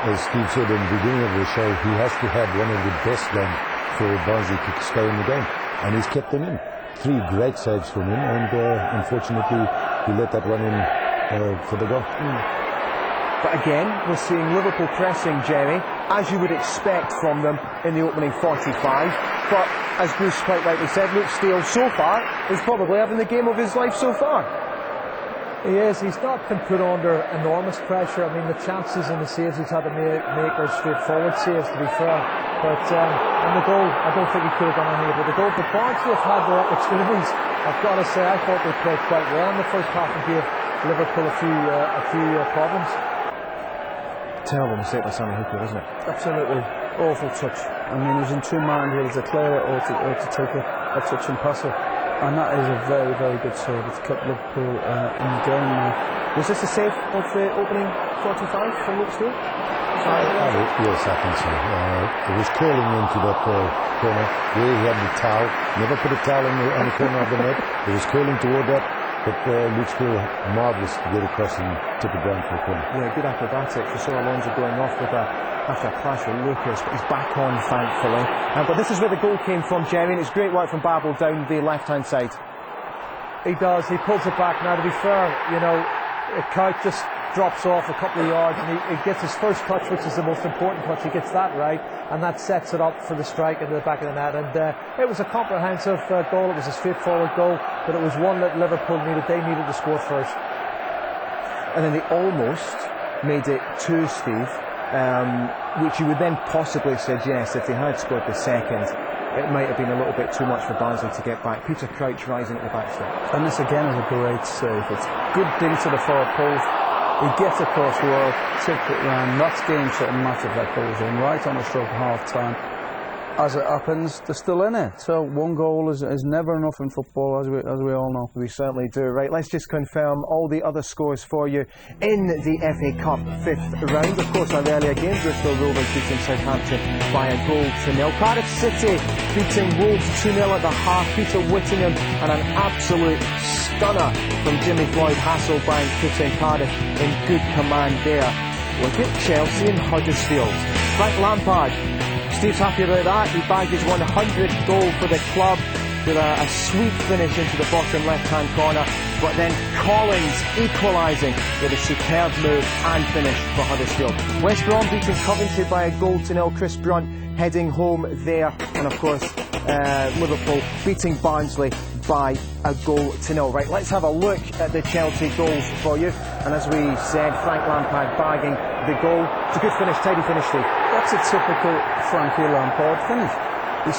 as Steve said in the beginning of the show, he has to have one of the best games for Barnsley to stay in the game, and he's kept them in. 3 great saves from him, and unfortunately he let that one in for the goal. But again, we're seeing Liverpool pressing, Jerry, as you would expect from them in the opening 45. But as Bruce quite rightly said, Luke Steele so far is probably having the game of his life so far. He is. He's not been put under enormous pressure. I mean, the chances and the saves he's had to make are straightforward saves, to be fair. But and the goal, I don't think he could have done anything with the goal. But Barnsley have had their opportunities. I've got to say, I thought they played quite well in the first half and gave Liverpool a few problems. Terrible mistake by Sammy Hooper, isn't it? Absolutely awful touch. I mean, he was in 2 minds whether to clear it or to take a touch and pass it. And that is a very, very good save. It's kept Liverpool in the game now. Was this a save of the opening 45 from Luke Steele? Yes, I think so. It was curling into that corner where he had the towel. Never put a towel on the corner of the net. It was curling toward that. But Luke Steele, marvellous to get across and took it down for a corner. Yeah, good acrobatics. We saw Alonso going off with after a clash with Lucas, but he's back on, thankfully. But this is where the goal came from, Jerry, and it's great work from Babel down the left-hand side. He does. He pulls it back. Now, to be fair, you know, Kuyt just drops off a couple of yards and he gets his first touch, which is the most important touch. He gets that right, and that sets it up for the strike into the back of the net. And it was a comprehensive goal. It was a straightforward goal, but it was one that Liverpool needed. They needed to score first. And then they almost made it 2, Steve, which you would then possibly suggest if they had scored the second, it might have been a little bit too much for Barnsley to get back. Peter Crouch rising at the backstop. And this again is a great save. It's good ding to the far post. He gets across well, tipped it round. That's game something massive that goes in right on the stroke of half time. As it happens, they're still in it. So 1 goal is never enough in football, as we all know. We certainly do. Right, let's just confirm all the other scores for you in the FA Cup 5th round. Of course, our earlier game, Bristol Rovers beating Southampton by a goal to 0. Cardiff City beating Wolves 2-0 at the half. Peter Whittingham and an absolute stunner from Jimmy Floyd Hasselbank putting Cardiff in good command there. Look at Chelsea and Huddersfield. Frank Lampard, Steve's happy about that. He bagged his 100th goal for the club with a sweet finish into the bottom left-hand corner. But then Collins equalising with a superb move and finish for Huddersfield. West Brom beating Coventry by a goal to 0. Chris Brunt heading home there. And of course, Liverpool beating Barnsley by a goal to 0. Right, let's have a look at the Chelsea goals for you. And as we said, Frank Lampard bagging the goal. It's a good finish, tidy finish, Steve. That's a typical Frankie Lampard finish. He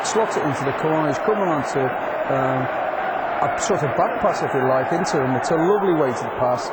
slots it into the corner. He's coming on to a sort of back pass, if you like, into him. It's a lovely way to pass.